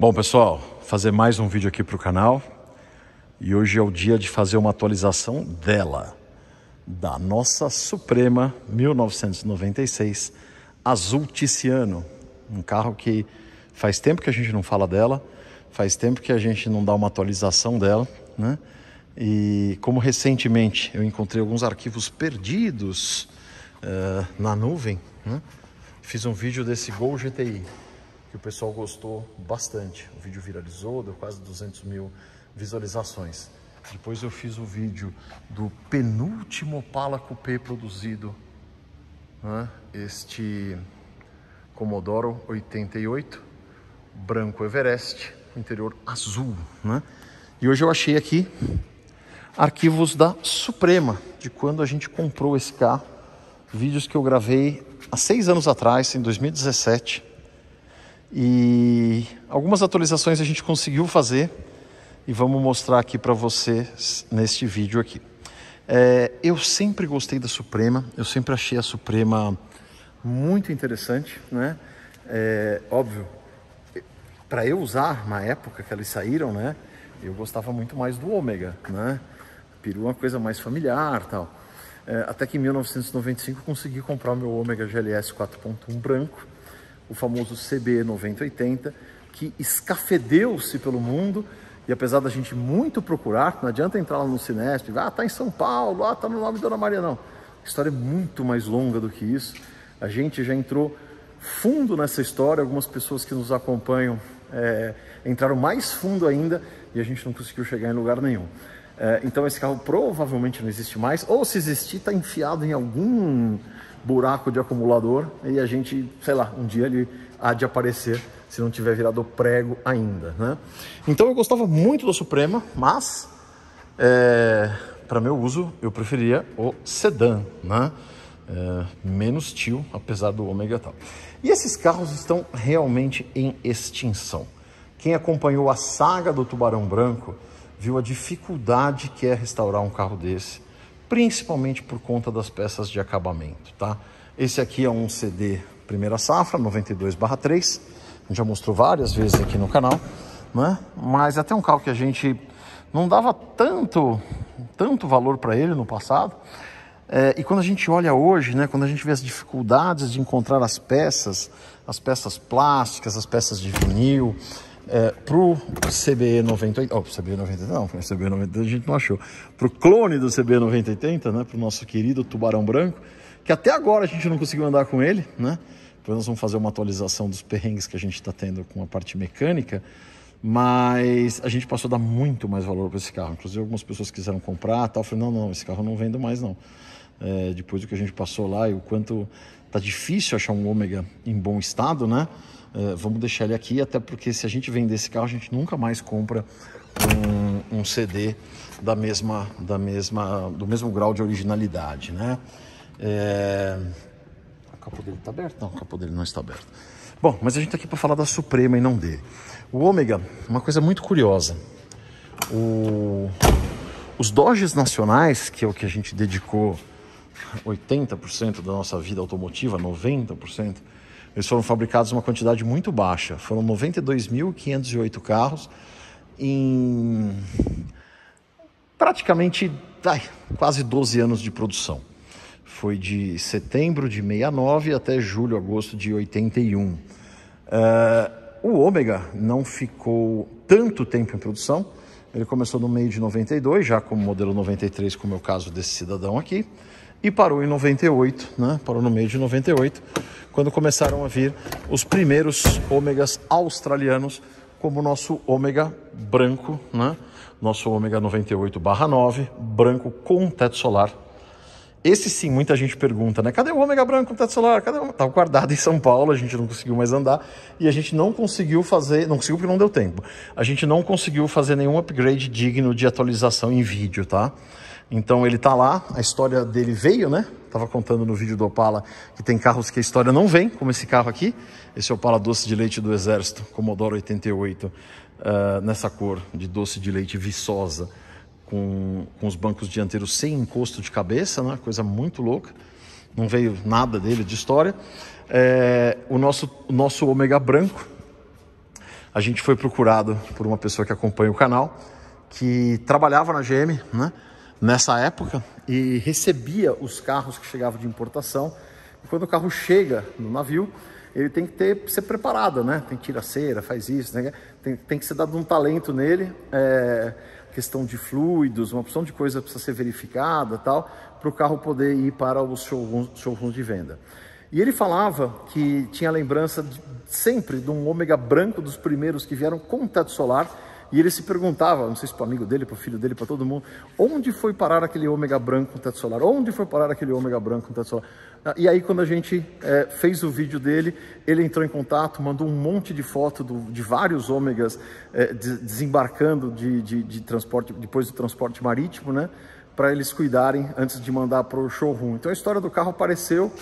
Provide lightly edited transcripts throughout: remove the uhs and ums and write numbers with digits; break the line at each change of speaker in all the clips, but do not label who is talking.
Bom, pessoal, fazer mais um vídeo aqui para o canal e hoje é o dia de fazer uma atualização dela, da nossa Suprema 1996 Azul Tiziano, um carro que faz tempo que a gente não fala dela, faz tempo que a gente não dá uma atualização dela, né? E como recentemente eu encontrei alguns arquivos perdidos na nuvem, né? Fiz um vídeo desse Gol GTI, que o pessoal gostou bastante. O vídeo viralizou, deu quase 200 mil visualizações. Depois eu fiz o vídeo do penúltimo Opala Coupé produzido, né? Este Commodore 88, branco Everest, interior azul, né? E hoje eu achei aqui arquivos da Suprema, de quando a gente comprou esse carro. Vídeos que eu gravei há 6 anos atrás, em 2017. E algumas atualizações a gente conseguiu fazer e vamos mostrar aqui para vocês neste vídeo aqui. Eu sempre gostei da Suprema, eu sempre achei a Suprema muito interessante, né? Óbvio, para eu usar na época que elas saíram, né? Eu gostava muito mais do Ômega, né? Peru é uma coisa mais familiar, tal. Até que em 1995 eu consegui comprar o meu Ômega GLS 4.1 branco, o famoso CB 9080, que escafedeu-se pelo mundo. E apesar da gente muito procurar, não adianta entrar lá no Cinesp, tá em São Paulo, tá no nome de Dona Maria, não. A história é muito mais longa do que isso. A gente já entrou fundo nessa história, algumas pessoas que nos acompanham entraram mais fundo ainda e a gente não conseguiu chegar em lugar nenhum. Então esse carro provavelmente não existe mais, ou se existir, está enfiado em algum buraco de acumulador e a gente, sei lá, um dia ele há de aparecer, se não tiver virado prego ainda, né? Então eu gostava muito da Suprema, mas para meu uso eu preferia o sedã, né? Menos tio, apesar do Ômega e tal. E esses carros estão realmente em extinção. Quem acompanhou a saga do Tubarão Branco viu a dificuldade que é restaurar um carro desse, principalmente por conta das peças de acabamento, tá? Esse aqui é um CD primeira safra, 92/3, a gente já mostrou várias vezes aqui no canal, né? Mas até um carro que a gente não dava tanto valor para ele no passado. E quando a gente olha hoje, né, quando a gente vê as dificuldades de encontrar as peças plásticas, as peças de vinil, pro CBE 9080, CBE 9080 não, CBE 9080 a gente não achou, pro clone do CBE 9080, né, pro nosso querido Tubarão Branco, que até agora a gente não conseguiu andar com ele, né? Depois nós vamos fazer uma atualização dos perrengues que a gente está tendo com a parte mecânica, mas a gente passou a dar muito mais valor para esse carro. Inclusive algumas pessoas quiseram comprar, tal, eu falei, não, esse carro eu não vendo mais não. Depois do que a gente passou lá e o quanto tá difícil achar um Ômega em bom estado, né? Vamos deixar ele aqui, até porque se a gente vender esse carro, a gente nunca mais compra um CD do mesmo grau de originalidade, né? O capô dele tá aberto? Não, o capô dele não está aberto. Bom, mas a gente tá aqui para falar da Suprema e não dele. O Ômega, uma coisa muito curiosa. Os Dodges nacionais, que é o que a gente dedicou 80% da nossa vida automotiva, 90%, eles foram fabricados em uma quantidade muito baixa. Foram 92.508 carros em praticamente quase 12 anos de produção. Foi de setembro de 69 até julho, agosto de 81. O Ômega não ficou tanto tempo em produção. Ele começou no meio de 92, já como modelo 93, como é o caso desse cidadão aqui, e parou em 98, né? Parou no meio de 98, quando começaram a vir os primeiros Ômegas australianos, como o nosso Ômega branco, né? Nosso Ômega 98/9, branco com teto solar. Esse sim, muita gente pergunta, né? Cadê o Ômega branco com teto solar? Tá guardado em São Paulo, a gente não conseguiu mais andar e a gente não conseguiu fazer, não conseguiu porque não deu tempo. A gente não conseguiu fazer nenhum upgrade digno de atualização em vídeo, tá? Então ele tá lá, a história dele veio, né? Tava contando no vídeo do Opala que tem carros que a história não vem, como esse carro aqui. Esse Opala doce de leite do Exército, Commodore 88, nessa cor de doce de leite viçosa, com os bancos dianteiros sem encosto de cabeça, né? Coisa muito louca. Não veio nada dele de história. O nosso Ômega branco, a gente foi procurado por uma pessoa que acompanha o canal, que trabalhava na GM, né, nessa época, e recebia os carros que chegavam de importação. E quando o carro chega no navio, ele tem que ser preparado, né? Tem que tirar cera, faz isso, né? Tem que ser dado um talento nele, questão de fluidos, uma opção de coisa precisa ser verificada, tal, para o carro poder ir para os showrooms de venda. E ele falava que tinha lembrança sempre de um ômega branco, dos primeiros que vieram com teto solar, e ele se perguntava, não sei se para o amigo dele, para o filho dele, para todo mundo, onde foi parar aquele ômega branco com teto solar? Onde foi parar aquele ômega branco com teto solar? E aí, quando a gente fez o vídeo dele, ele entrou em contato, mandou um monte de foto de vários ômegas desembarcando de transporte, depois do transporte marítimo, né? Para eles cuidarem antes de mandar para o showroom. Então a história do carro apareceu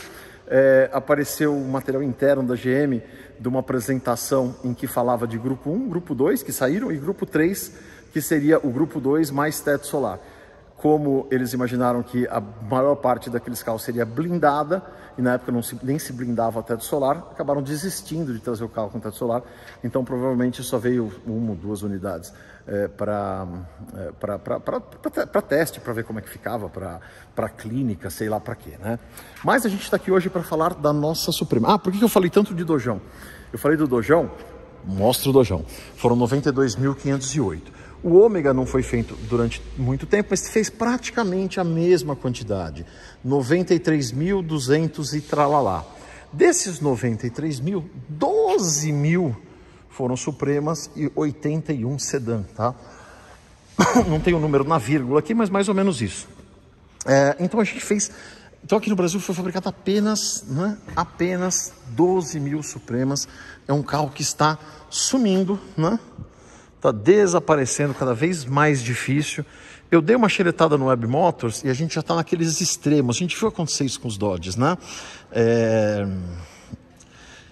o material interno da GM de uma apresentação em que falava de grupo 1, grupo 2 que saíram e grupo 3 que seria o grupo 2 mais teto solar. Como eles imaginaram que a maior parte daqueles carros seria blindada, e na época nem se blindava a teto solar, acabaram desistindo de trazer o carro com teto solar, então provavelmente só veio 1 ou 2 unidades para teste, para ver como é que ficava, para clínica, sei lá para quê, né? Mas a gente está aqui hoje para falar da nossa Suprema. Por que eu falei tanto de Dojão? Eu falei do Dojão, mostro o Dojão, foram 92.508. O ômega não foi feito durante muito tempo, mas fez praticamente a mesma quantidade, 93.200 e tralalá. Desses 93.000, 12.000 foram Supremas e 81 sedã, tá? Não tem o número na vírgula aqui, mas mais ou menos isso. Então a gente fez... Então aqui no Brasil foi fabricado apenas 12.000 Supremas. É um carro que está sumindo, né? Está desaparecendo, cada vez mais difícil. Eu dei uma xeretada no Web Motors e a gente já está naqueles extremos. A gente viu acontecer isso com os Dodges, né?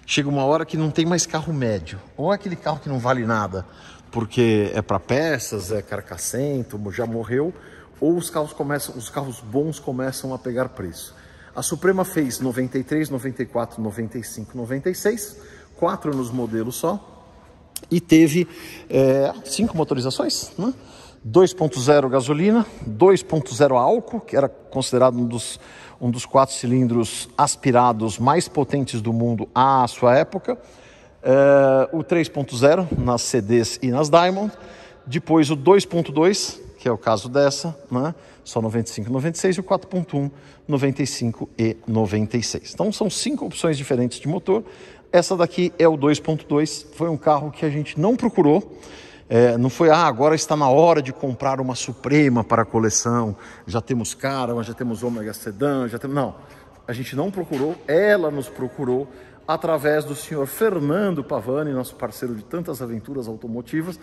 Chega uma hora que não tem mais carro médio. Ou é aquele carro que não vale nada, porque é para peças, é carcassento, já morreu. Ou os carros bons começam a pegar preço. A Suprema fez 93, 94, 95, 96, 4 nos modelos só. E teve 5 motorizações, né? 2.0 gasolina, 2.0 álcool, que era considerado um dos 4 cilindros aspirados mais potentes do mundo à sua época. O 3.0 nas CDs e nas Diamond. Depois o 2.2, que é o caso dessa, né? Só 95 e 96, e o 4.1, 95 e 96. Então são 5 opções diferentes de motor. Essa daqui é o 2.2, foi um carro que a gente não procurou, não foi, agora está na hora de comprar uma Suprema para a coleção, já temos Caravan, já temos Ômega Sedã, não, a gente não procurou, ela nos procurou através do senhor Fernando Pavani, nosso parceiro de tantas aventuras automotivas.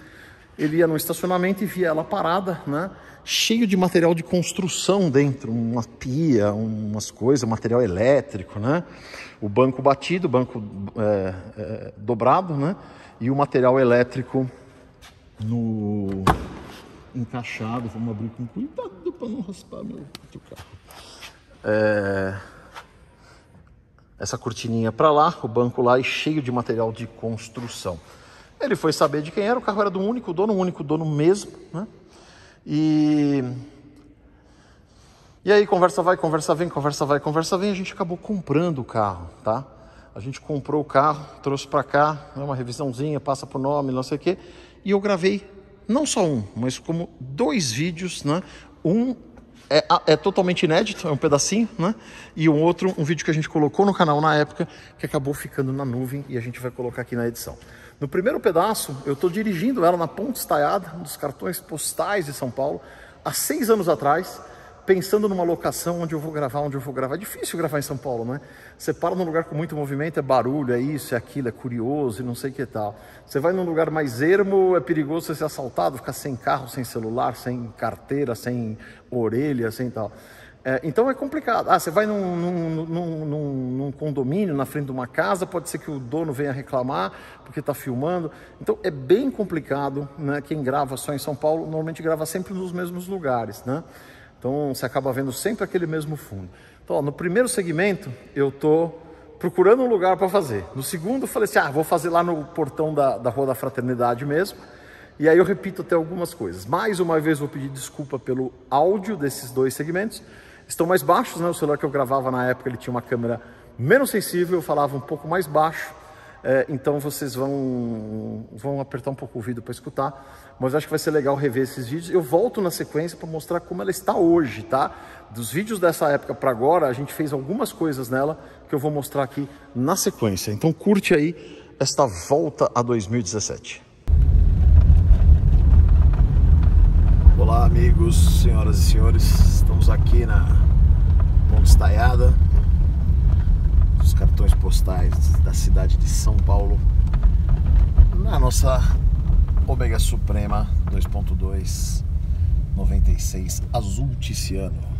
Ele ia no estacionamento e via ela parada, né? Cheio de material de construção dentro, uma pia, umas coisas, material elétrico, né? O banco batido, o banco dobrado, né? E o material elétrico encaixado. Vamos abrir com cuidado para não raspar meu carro. Essa cortininha para lá, o banco lá e cheio de material de construção. Ele foi saber de quem era, o carro era do único dono mesmo, né? E aí conversa vai, conversa vem, conversa vai, conversa vem, a gente acabou comprando o carro, tá? A gente comprou o carro, trouxe para cá, uma revisãozinha, passa por nome, não sei o quê, e eu gravei não só mas como 2 vídeos, né? Um é totalmente inédito, é um pedacinho, né? E um outro, um vídeo que a gente colocou no canal na época, que acabou ficando na nuvem e a gente vai colocar aqui na edição. No primeiro pedaço, eu estou dirigindo ela na Ponte Estaiada, um dos cartões postais de São Paulo, há 6 anos atrás, pensando numa locação onde eu vou gravar. É difícil gravar em São Paulo, né? Você para num lugar com muito movimento, é barulho, é isso, é aquilo, é curioso e não sei o que tal. Você vai num lugar mais ermo, é perigoso você ser assaltado, ficar sem carro, sem celular, sem carteira, sem orelha, sem tal. Então é complicado. Você vai num condomínio, na frente de uma casa, pode ser que o dono venha reclamar porque está filmando. Então é bem complicado, né? Quem grava só em São Paulo, normalmente grava sempre nos mesmos lugares, né? Então você acaba vendo sempre aquele mesmo fundo. Então, no primeiro segmento, eu estou procurando um lugar para fazer. No segundo eu falei assim, vou fazer lá no portão da Rua da Fraternidade mesmo. E aí eu repito até algumas coisas. Mais uma vez vou pedir desculpa pelo áudio desses dois segmentos. Estão mais baixos, né? O celular que eu gravava na época, ele tinha uma câmera menos sensível, eu falava um pouco mais baixo. Então vocês vão apertar um pouco o ouvido para escutar, mas acho que vai ser legal rever esses vídeos. Eu volto na sequência para mostrar como ela está hoje, tá? Dos vídeos dessa época para agora, a gente fez algumas coisas nela que eu vou mostrar aqui na sequência. Então curte aí esta volta a 2017. Olá amigos, senhoras e senhores, estamos aqui na Ponte Estaiada, os cartões postais da cidade de São Paulo, na nossa Ômega Suprema 2.2 96 azul Tiziano.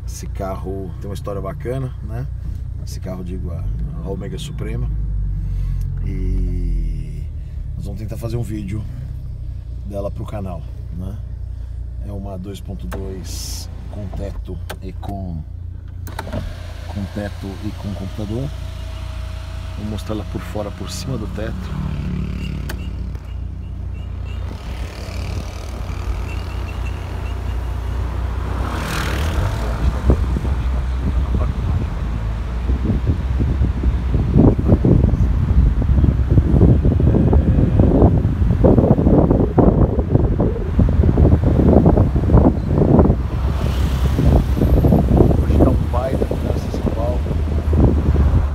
Esse carro tem uma história bacana, né? Esse carro, digo, a Ômega Suprema, e nós vamos tentar fazer um vídeo dela para o canal, né? É uma 2.2 com teto e com computador. Vou mostrar ela por fora, por cima do teto.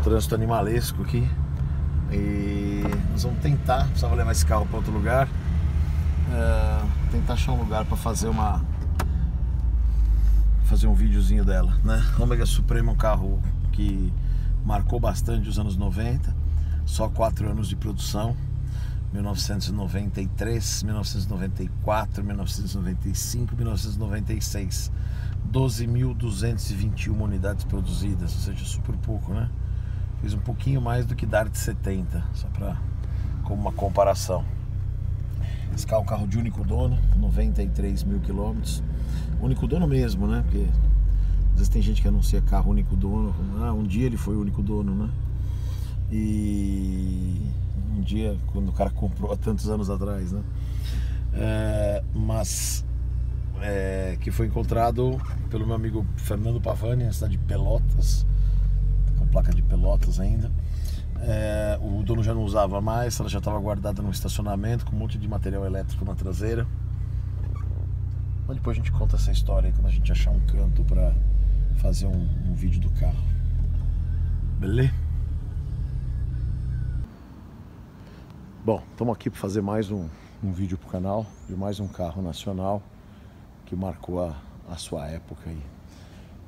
Trânsito animalesco aqui, e nós vamos tentar, precisava levar esse carro para outro lugar, tentar achar um lugar para fazer um videozinho dela, né? Ômega Suprema é um carro que marcou bastante os anos 90, só 4 anos de produção, 1993, 1994, 1995, 1996, 12.221 unidades produzidas, ou seja, super pouco, né? Fiz um pouquinho mais do que Dart 70, só para como uma comparação. Esse carro é um carro de único dono, 93 mil quilômetros. Único dono mesmo, né? Porque às vezes tem gente que anuncia carro único dono. Um dia ele foi o único dono, né? E um dia, quando o cara comprou há tantos anos atrás, né? Que foi encontrado pelo meu amigo Fernando Pavani, na cidade de Pelotas, com placa de Pelotas ainda. O dono já não usava mais, ela já estava guardada no estacionamento com um monte de material elétrico na traseira. Mas depois a gente conta essa história aí quando a gente achar um canto para fazer um vídeo do carro. Beleza? Bom, estamos aqui para fazer mais um vídeo para o canal de mais um carro nacional que marcou a sua época aí.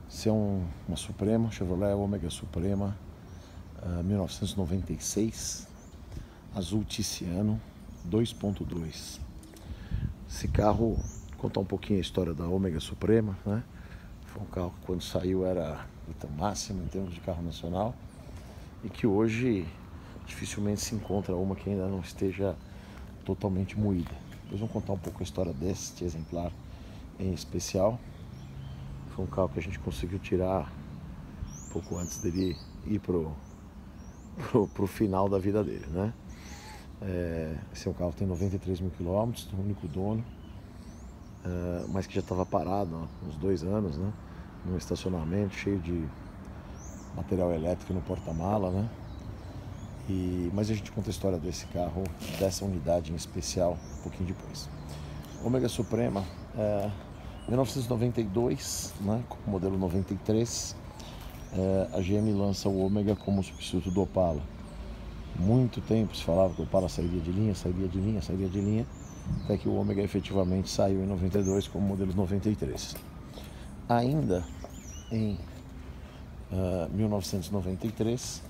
Esse é uma Suprema, Chevrolet Ômega Suprema 1996, azul Tiziano 2.2. Esse carro, contar um pouquinho a história da Ômega Suprema, né? Foi um carro que quando saiu era o máximo em termos de carro nacional, e que hoje dificilmente se encontra uma que ainda não esteja totalmente moída. Depois vamos contar um pouco a história deste exemplar em especial. Foi um carro que a gente conseguiu tirar um pouco antes dele ir pro final da vida dele, né? Esse é um carro que tem 93 mil quilômetros, um único dono, mas que já estava parado há uns 2 anos, né? Num estacionamento cheio de material elétrico no porta-mala, né? Mas a gente conta a história desse carro, dessa unidade em especial, um pouquinho depois. Ômega Suprema, 1992, né, com o modelo 93, a GM lança o Ômega como substituto do Opala. Muito tempo se falava que o Opala sairia de linha, até que o Ômega efetivamente saiu em 92 como modelo 93. Ainda em 1993,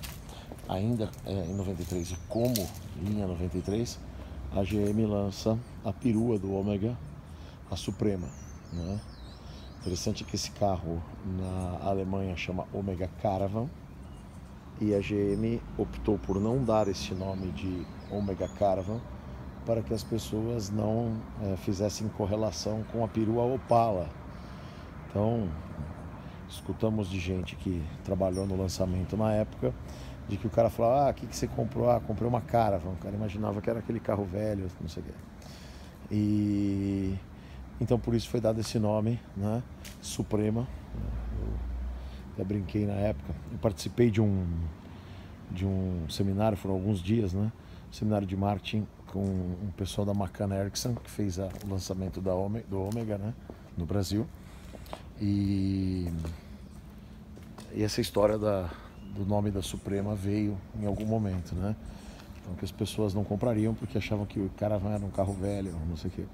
em 93 e como linha 93, a GM lança a perua do Ômega, a Suprema, né? Interessante que esse carro na Alemanha chama Ômega Caravan, e a GM optou por não dar esse nome de Ômega Caravan para que as pessoas não fizessem correlação com a perua Opala. Então, escutamos de gente que trabalhou no lançamento na época, de que o cara falava, o que você comprou? Comprei uma Caravan. O cara imaginava que era aquele carro velho, não sei o quê. E então por isso foi dado esse nome, né? Suprema. Eu até brinquei na época. Eu participei de um seminário, foram alguns dias, né? Seminário de marketing com um pessoal da McCann Erickson, que fez o lançamento do Ômega, né? No Brasil. E essa história do nome da Suprema veio em algum momento, né? Então, que as pessoas não comprariam porque achavam que o cara era um carro velho, não sei o quê.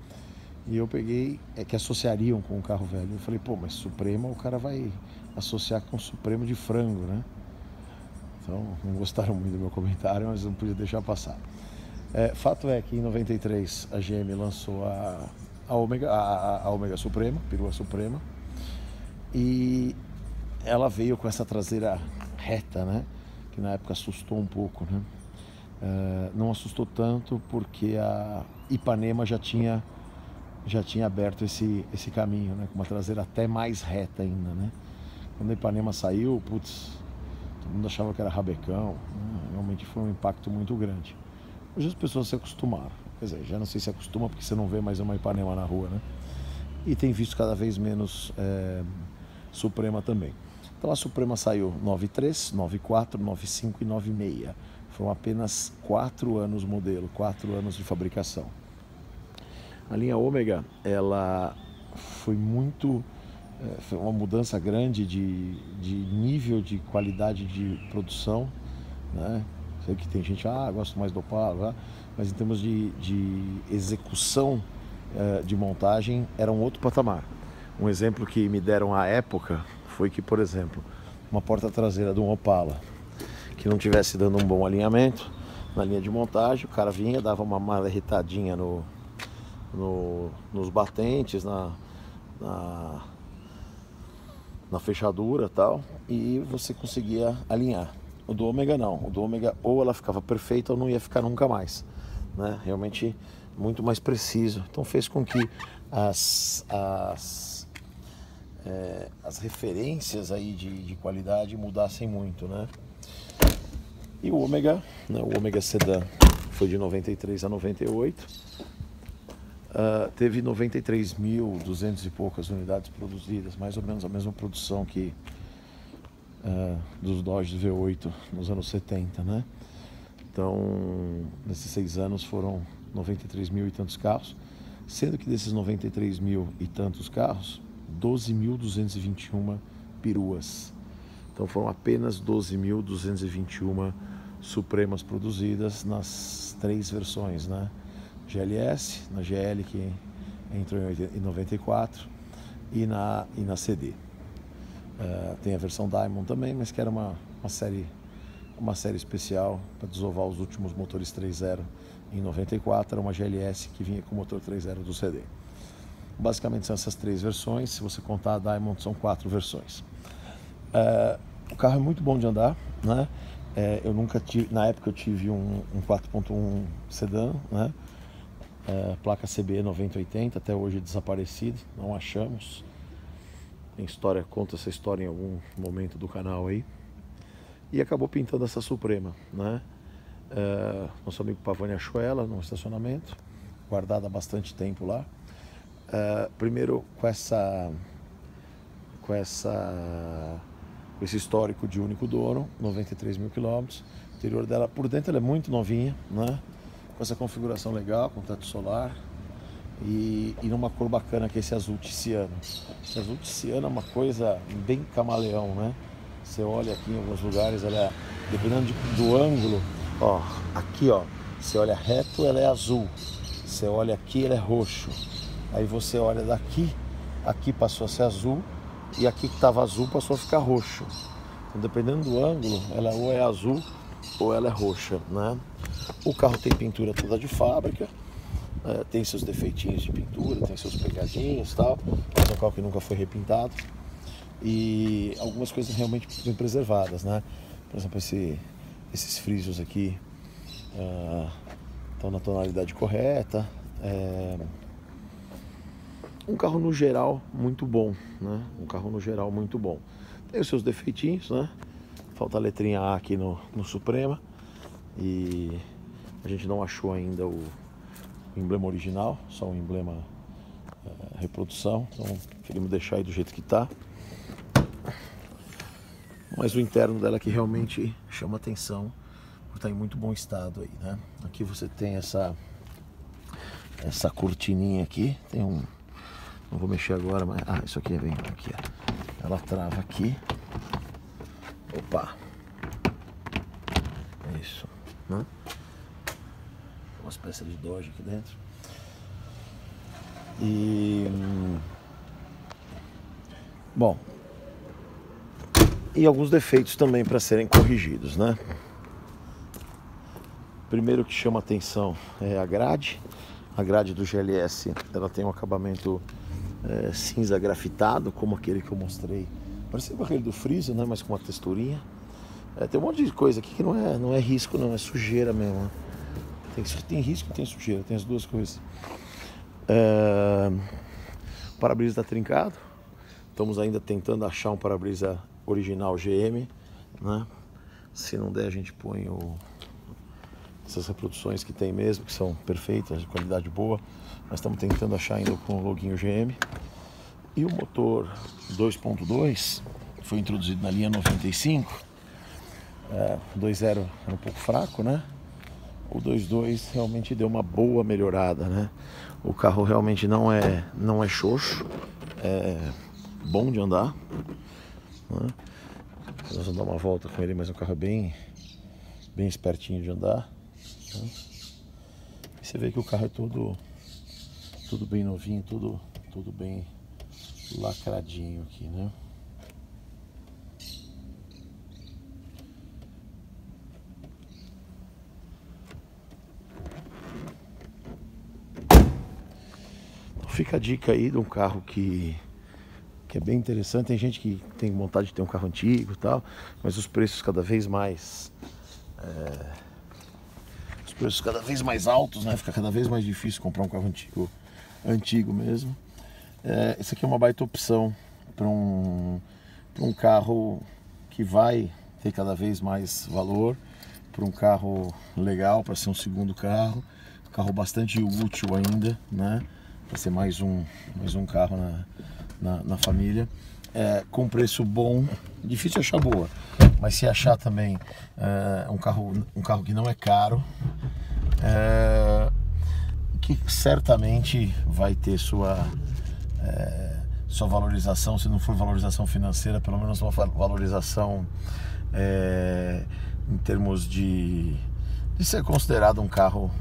E eu peguei, que associariam com um carro velho. Eu falei, pô, mas Suprema o cara vai associar com Supremo de frango, né? Então, não gostaram muito do meu comentário, mas não podia deixar passar. Fato é que em 93 a GM lançou a Ômega Suprema, perua Suprema, e ela veio com essa traseira reta, né? Que na época assustou um pouco, né? Não assustou tanto porque a Ipanema já tinha aberto esse caminho, né? Com uma traseira até mais reta ainda, né? Quando a Ipanema saiu, todo mundo achava que era rabecão, né? Realmente foi um impacto muito grande. Hoje as pessoas se acostumaram, quer dizer, já não sei se acostuma porque você não vê mais uma Ipanema na rua, né? E tem visto cada vez menos Suprema também. Então a Suprema saiu 93, 94, 95 e 96. Foram apenas 4 anos modelo, 4 anos de fabricação. A linha Ômega, ela foi foi uma mudança grande de nível de qualidade de produção, né? Sei que tem gente, gosto mais do Opala, mas em termos de execução de montagem, era um outro patamar. Um exemplo que me deram à época foi que, por exemplo, uma porta traseira de um Opala que não tivesse dando um bom alinhamento na linha de montagem, o cara vinha, dava uma marretadinha nos batentes, na fechadura e tal, e você conseguia alinhar. O do Ômega não, o do Ômega ou ela ficava perfeita ou não ia ficar nunca mais, né? Realmente muito mais preciso. Então fez com que as referências aí de qualidade mudassem muito, né? E o Ômega, né, o Ômega Sedan foi de 93 a 98, teve 93.200 e poucas unidades produzidas, mais ou menos a mesma produção que dos Dodge V8 nos anos 70, né? Então, nesses 6 anos foram 93 mil e tantos carros, sendo que desses 93 mil e tantos carros, 12.221 peruas. Então foram apenas 12.221 Supremas produzidas nas 3 versões, né? GLS, na GL que entrou em 94 e na CD. Tem a versão Diamond também, mas que era uma série especial para desovar os últimos motores 3.0 em 94, era uma GLS que vinha com o motor 3.0 do CD. Basicamente são essas 3 versões, se você contar a Diamond são 4 versões. O carro é muito bom de andar, né? Eu nunca tive, na época eu tive um 4.1 sedã, né? Placa CB 9080, até hoje desaparecido, não achamos. Tem história, conta essa história em algum momento do canal aí. E acabou pintando essa Suprema, né? Nosso amigo Pavani achou ela no estacionamento, guardada há bastante tempo lá. Primeiro com esse histórico de único dono, 93 mil quilômetros. O interior dela, por dentro ela é muito novinha, né? Com essa configuração legal, com teto solar e numa cor bacana que é esse azul tiziano. Esse azul tiziano é uma coisa bem camaleão, né? Você olha aqui em alguns lugares, ela dependendo do ângulo, aqui você olha reto, ela é azul. Você olha aqui, ela é roxo. Aí você olha daqui, aqui passou a ser azul e aqui que estava azul passou a ficar roxo. Então, dependendo do ângulo, ela ou é azul ou ela é roxa, né? O carro tem pintura toda de fábrica, tem seus defeitinhos de pintura, tem seus pegadinhos e tal, mas é um carro que nunca foi repintado e algumas coisas realmente bem preservadas, né? Por exemplo, esses frisos aqui estão na tonalidade correta. Um carro no geral muito bom, né? Um carro no geral muito bom.
Tem os seus defeitinhos, né? Falta a letrinha A aqui no Suprema. E a gente não achou ainda o emblema original, só o emblema reprodução. Então queríamos deixar aí do jeito que tá. Mas o interno dela que realmente chama atenção, porque tá em muito bom estado aí, né? Aqui você tem essa cortininha aqui, tem um... Não vou mexer agora, mas... Ah, isso aqui vem aqui, ó. Ela trava aqui. Opa! É isso, né? Umas peças de Dodge aqui dentro. E... Bom... E alguns defeitos também para serem corrigidos, né? Primeiro que chama atenção é a grade. A grade do GLS, ela tem um acabamento cinza grafitado, como aquele que eu mostrei. Parece aquele do Freeza, né? Mas com uma texturinha. Tem um monte de coisa aqui que não é risco, não, é sujeira mesmo, né? Tem risco e tem sujeira, tem as duas coisas. O para-brisa está trincado. Estamos ainda tentando achar um para-brisa original GM, né? Se não der, a gente põe essas reproduções que tem mesmo, que são perfeitas, de qualidade boa. Mas estamos tentando achar ainda com o loginho GM. E o motor 2.2 foi introduzido na linha 95. 2.0 era um pouco fraco, né? O 2.2 realmente deu uma boa melhorada, né? O carro realmente não é xoxo, é bom de andar, né? Nós vamos dar uma volta com ele, mas o carro é bem espertinho de andar, né? E você vê que o carro é tudo bem novinho, tudo bem lacradinho aqui, né? Então fica a dica aí de um carro que é bem interessante. Tem gente que tem vontade de ter um carro antigo e tal, mas os preços cada vez mais altos, né? Fica cada vez mais difícil comprar um carro antigo mesmo. Esse aqui é uma baita opção para um carro que vai ter cada vez mais valor, para um carro legal, para ser um segundo carro bastante útil ainda, né? Para ser mais um carro na família, com preço bom. Difícil achar boa, mas se achar também um carro que não é caro, que certamente vai ter sua valorização, se não for valorização financeira, pelo menos uma valorização em termos de ser considerado um carro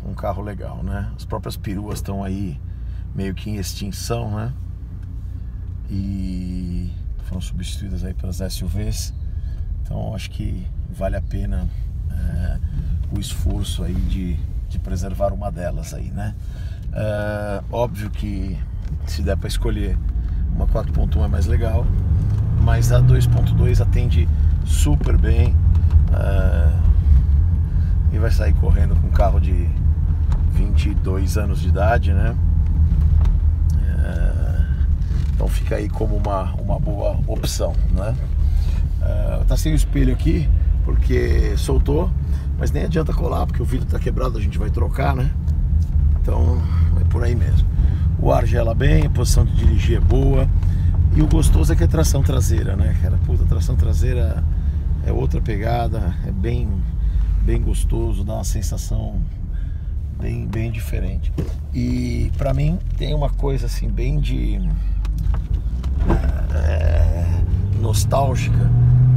legal, né? As próprias peruas estão aí meio que em extinção, né? E foram substituídas aí pelas SUVs. Então acho que vale a pena o esforço aí de preservar uma delas aí, né? Óbvio que se der para escolher, uma 4.1 é mais legal, mas a 2.2 atende super bem, e vai sair correndo com um carro de 22 anos de idade, né? Então fica aí como uma boa opção, né? Tá sem o espelho aqui porque soltou, mas nem adianta colar porque o vidro tá quebrado, a gente vai trocar, né? Então é por aí mesmo. O ar gela bem, a posição de dirigir é boa. E o gostoso é que é tração traseira, né, cara? Puta, tração traseira é outra pegada, é bem gostoso, dá uma sensação bem diferente. E pra mim tem uma coisa assim bem de nostálgica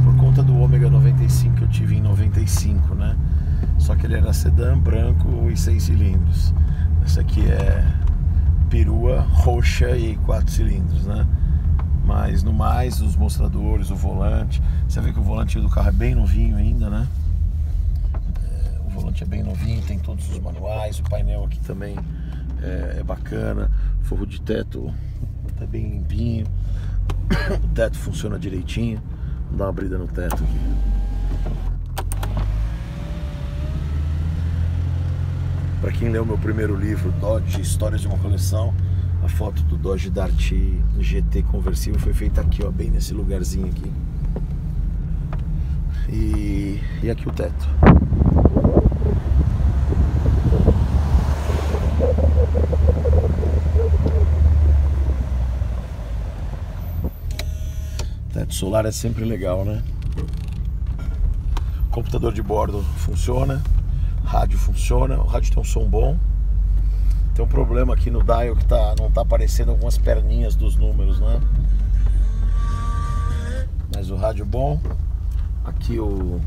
por conta do Ômega 95 que eu tive em 95, né? Só que ele era sedã, branco e 6 cilindros. Essa aqui é perua roxa e 4 cilindros, né? Mas no mais, os mostradores, o volante, você vê que o volante do carro é bem novinho ainda, né? O volante é bem novinho, tem todos os manuais, o painel aqui também é bacana, forro de teto tá bem limpinho, o teto funciona direitinho. Vou dar uma abrida no teto aqui. Para quem leu meu primeiro livro, Dodge, Histórias de uma Coleção, a foto do Dodge Dart GT conversível foi feita aqui, ó, bem nesse lugarzinho aqui. E aqui o teto. Teto solar é sempre legal, né? O computador de bordo funciona, rádio funciona, o rádio tem um som bom. Tem um problema aqui no dial que não tá aparecendo algumas perninhas dos números, né? Mas o rádio bom. Aqui o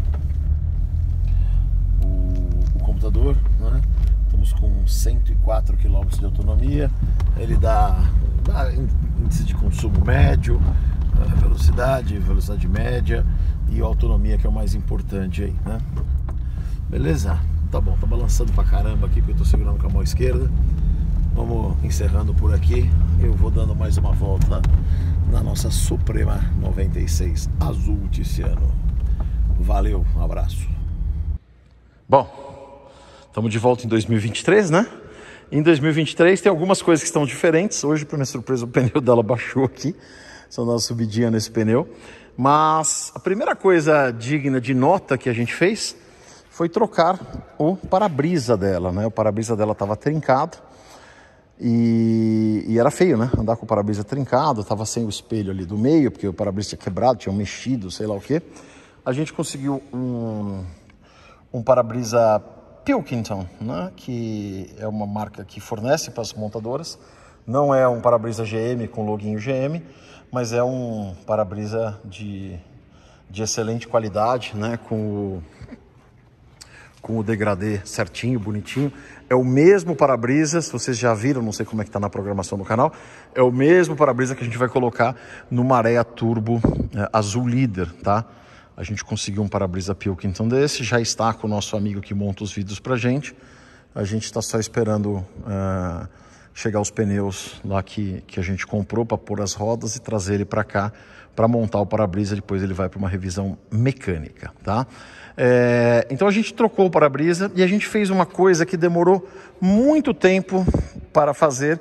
computador, né? Estamos com 104 km de autonomia. Ele dá índice de consumo médio, velocidade média e a autonomia, que é o mais importante aí, né? Beleza? Tá bom, tá balançando pra caramba aqui porque eu tô segurando com a mão esquerda. Vamos encerrando por aqui. Eu vou dando mais uma volta na nossa Suprema 96 azul Tiziano. Valeu, um abraço.
Bom, estamos de volta em 2023, né? Em 2023 tem algumas coisas que estão diferentes. Hoje, para minha surpresa, o pneu dela baixou aqui. Só dá uma subidinha nesse pneu. Mas a primeira coisa digna de nota que a gente fez foi trocar o para-brisa dela, né? O para-brisa dela estava trincado e era feio, né? Andar com o para-brisa trincado, estava sem o espelho ali do meio, porque o para-brisa tinha quebrado, tinha mexido, sei lá o quê. A gente conseguiu um para-brisa Pilkington, né? Que é uma marca que fornece para as montadoras. Não é um para-brisa GM com loginho GM, mas é um para-brisa de excelente qualidade, né? Com o degradê certinho, bonitinho. É o mesmo para-brisa, se vocês já viram, não sei como é que está na programação do canal, é o mesmo para-brisa que a gente vai colocar no Marea Turbo Azul Líder, tá? A gente conseguiu um para-brisa Pilkington desse, já está com o nosso amigo que monta os vídeos pra gente. A gente está só esperando chegar os pneus lá que a gente comprou para pôr as rodas e trazer ele para cá para montar o para-brisa. Depois ele vai para uma revisão mecânica, tá? Então a gente trocou o para-brisa e a gente fez uma coisa que demorou muito tempo para fazer.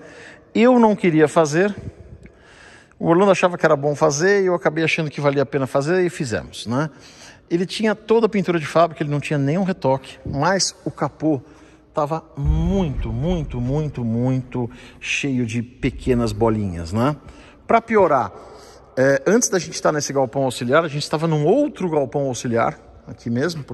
Eu não queria fazer, o Orlando achava que era bom fazer e eu acabei achando que valia a pena fazer e fizemos, né? Ele tinha toda a pintura de fábrica, ele não tinha nenhum retoque, mas o capô estava muito cheio de pequenas bolinhas, né? Para piorar, antes da gente estar nesse galpão auxiliar, a gente estava num outro galpão auxiliar, aqui mesmo,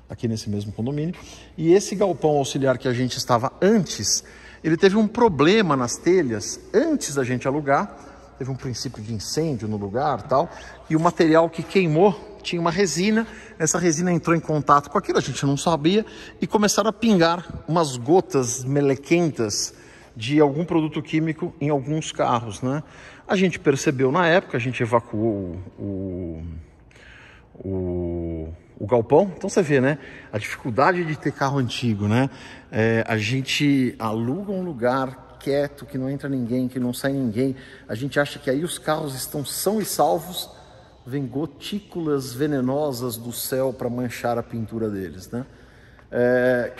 aqui nesse mesmo condomínio, e esse galpão auxiliar que a gente estava antes, ele teve um problema nas telhas antes da gente alugar, teve um princípio de incêndio no lugar e tal, e o material que queimou tinha uma resina, essa resina entrou em contato com aquilo, a gente não sabia, e começaram a pingar umas gotas melequentas de algum produto químico em alguns carros, né? A gente percebeu na época, a gente evacuou o galpão. Então você vê, né, a dificuldade de ter carro antigo, né? A gente aluga um lugar quieto, que não entra ninguém, que não sai ninguém, a gente acha que aí os carros estão são e salvos, vem gotículas venenosas do céu para manchar a pintura deles, né?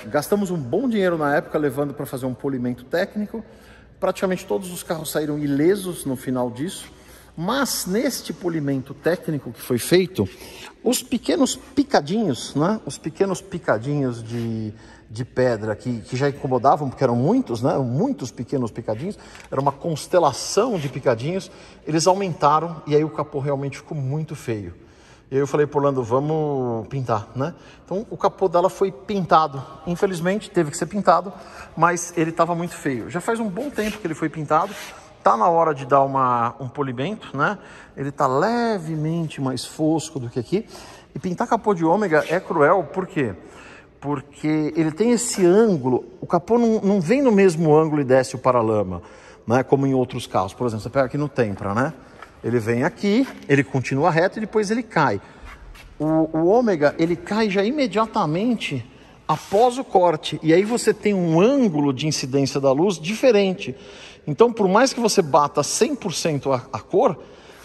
Gastamos um bom dinheiro na época levando para fazer um polimento técnico. Praticamente todos os carros saíram ilesos no final disso, mas neste polimento técnico que foi feito, os pequenos picadinhos, né? Os pequenos picadinhos de pedra que já incomodavam, porque eram muitos, né? Muitos pequenos picadinhos, era uma constelação de picadinhos, eles aumentaram e aí o capô realmente ficou muito feio. E aí eu falei pro Orlando, vamos pintar, né? Então o capô dela foi pintado, infelizmente teve que ser pintado, mas ele estava muito feio. Já faz um bom tempo que ele foi pintado, tá na hora de dar um polimento, né? Ele tá levemente mais fosco do que aqui. E pintar capô de ômega é cruel, por quê? Porque ele tem esse ângulo, o capô não vem no mesmo ângulo e desce o paralama, né? Como em outros carros. Por exemplo, você pega aqui no Tempra, né? Ele vem aqui, ele continua reto e depois ele cai. O ômega, ele cai já imediatamente após o corte. E aí você tem um ângulo de incidência da luz diferente. Então, por mais que você bata 100% a cor,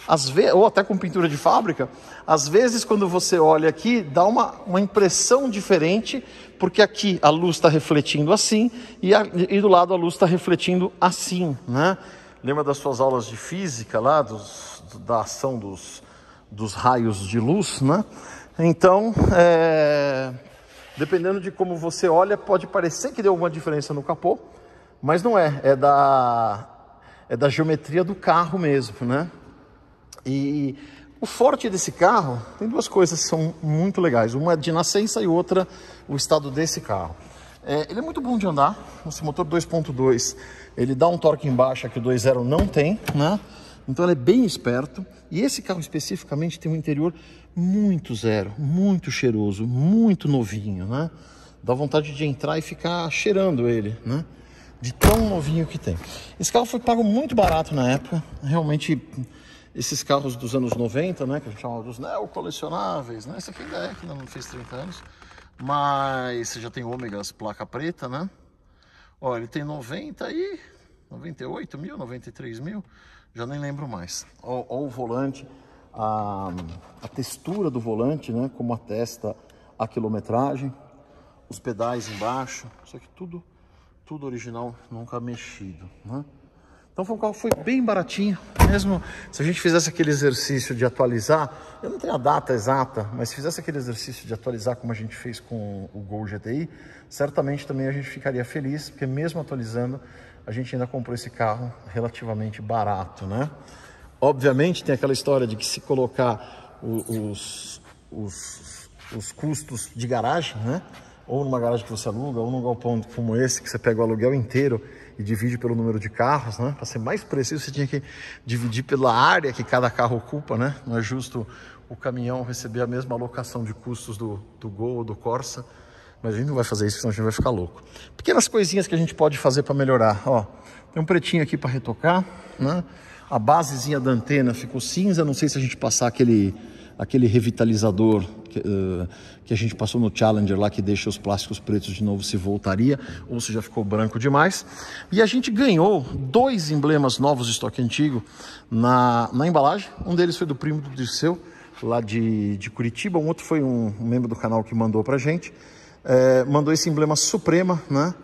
às vezes, ou até com pintura de fábrica, às vezes quando você olha aqui, dá uma impressão diferente, porque aqui a luz está refletindo assim, e do lado a luz está refletindo assim, né? Lembra das suas aulas de física lá, da ação dos raios de luz, né? Então, dependendo de como você olha, pode parecer que deu alguma diferença no capô, mas não é. É da geometria do carro mesmo, né? E o forte desse carro, tem duas coisas que são muito legais. Uma é de nascença e outra o estado desse carro. Ele é muito bom de andar. Esse motor 2.2, ele dá um torque em baixa que o 2.0 não tem, né? Então ele é bem esperto. E esse carro especificamente tem um interior muito zero, muito cheiroso, muito novinho, né? Dá vontade de entrar e ficar cheirando ele, né? De tão novinho que tem. Esse carro foi pago muito barato na época. Realmente, esses carros dos anos 90, né? Que a gente chamava dos neocolecionáveis, né? Esse aqui ainda que ainda não fez 30 anos. Mas você já tem ômegas placa preta, né? Ó, ele tem 98 mil, 93 mil. Já nem lembro mais. Ó o volante. A textura do volante, né, como atesta a quilometragem, os pedais embaixo, isso aqui tudo original, nunca mexido, né? Então foi um carro que foi bem baratinho, mesmo se a gente fizesse aquele exercício de atualizar, eu não tenho a data exata, mas se fizesse aquele exercício de atualizar como a gente fez com o Gol GTI, certamente também a gente ficaria feliz, porque mesmo atualizando, a gente ainda comprou esse carro relativamente barato, né? Obviamente tem aquela história de que se colocar os custos de garagem, né? Ou numa garagem que você aluga, ou num galpão como esse, que você pega o aluguel inteiro e divide pelo número de carros, né? Para ser mais preciso, você tinha que dividir pela área que cada carro ocupa, né? Não é justo o caminhão receber a mesma alocação de custos do Gol ou do Corsa, mas a gente não vai fazer isso, senão a gente vai ficar louco. Pequenas coisinhas que a gente pode fazer para melhorar, ó. Tem um pretinho aqui para retocar, né? A basezinha da antena ficou cinza, não sei se a gente passar aquele revitalizador que a gente passou no Challenger lá, que deixa os plásticos pretos de novo, se voltaria, ou se já ficou branco demais. E a gente ganhou 2 emblemas novos de estoque antigo na embalagem. Um deles foi do primo do Dirceu, lá de Curitiba, um outro foi um membro do canal que mandou pra gente. Mandou esse emblema Suprema, né?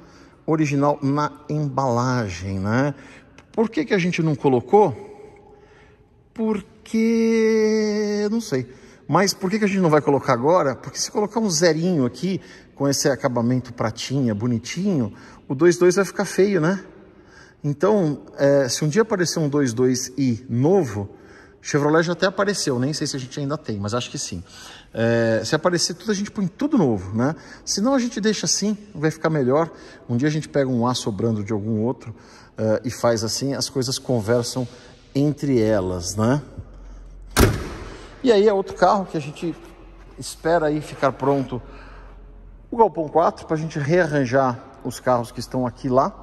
Original na embalagem, né? Por que a gente não colocou? Porque... não sei. Mas por que a gente não vai colocar agora? Porque se colocar um zerinho aqui, com esse acabamento pratinha, bonitinho, o 2.2 vai ficar feio, né? Então, se um dia aparecer um 2.2i novo, Chevrolet já até apareceu, nem sei se a gente ainda tem, mas acho que sim. Se aparecer tudo, a gente põe tudo novo, né? Se não, a gente deixa assim, vai ficar melhor. Um dia a gente pega um A sobrando de algum outro e faz assim, as coisas conversam entre elas, né? E aí é outro carro que a gente espera aí ficar pronto, o Galpão 4, para a gente rearranjar os carros que estão aqui lá,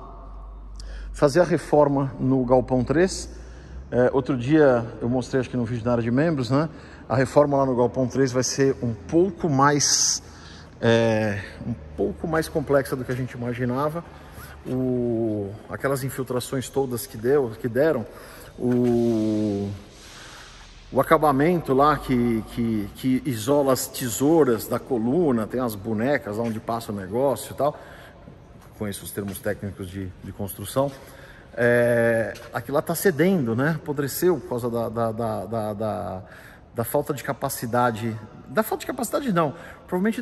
fazer a reforma no Galpão 3. Outro dia eu mostrei, acho que no vídeo da área de membros, né? A reforma lá no Galpão 3 vai ser um pouco mais complexa do que a gente imaginava. Aquelas infiltrações todas que deram, o acabamento lá que isola as tesouras da coluna, tem as bonecas lá onde passa o negócio e tal. Conheço os termos técnicos de construção. Aquilo lá está cedendo, né? Apodreceu por causa da falta de capacidade. Da falta de capacidade não, provavelmente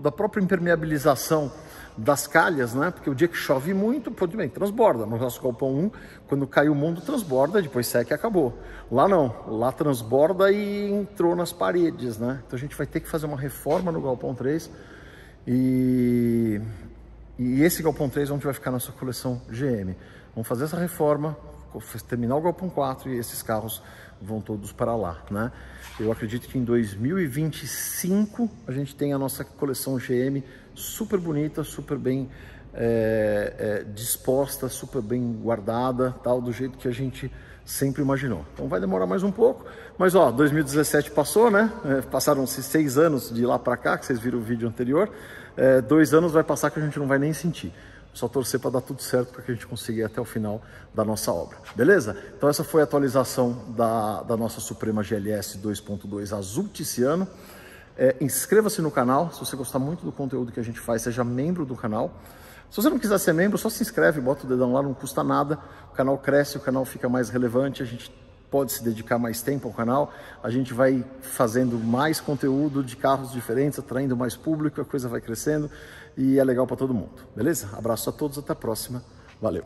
da própria impermeabilização das calhas, né? Porque o dia que chove muito, pode bem, transborda. No nosso Galpão 1, quando cai o mundo, transborda, depois seca e acabou. Lá não, lá transborda e entrou nas paredes, né? Então a gente vai ter que fazer uma reforma no Galpão 3 e esse Galpão 3 é onde vai ficar a nossa coleção GM. Vamos fazer essa reforma, terminar o Galpão 4 e esses carros vão todos para lá, né? Eu acredito que em 2025 a gente tem a nossa coleção GM super bonita, super bem disposta, super bem guardada, tal, do jeito que a gente sempre imaginou. Então vai demorar mais um pouco, mas ó, 2017 passou, né? Passaram-se 6 anos de lá para cá, que vocês viram o vídeo anterior. 2 anos vai passar que a gente não vai nem sentir. Só torcer para dar tudo certo para que a gente consiga ir até o final da nossa obra, beleza? Então essa foi a atualização da nossa Suprema GLS 2.2 azul Tiziano. Inscreva-se no canal, se você gostar muito do conteúdo que a gente faz, seja membro do canal. Se você não quiser ser membro, só se inscreve, bota o dedão lá, não custa nada. O canal cresce, o canal fica mais relevante, a gente pode se dedicar mais tempo ao canal, a gente vai fazendo mais conteúdo de carros diferentes, atraindo mais público, a coisa vai crescendo e é legal para todo mundo, beleza? Abraço a todos, até a próxima, valeu!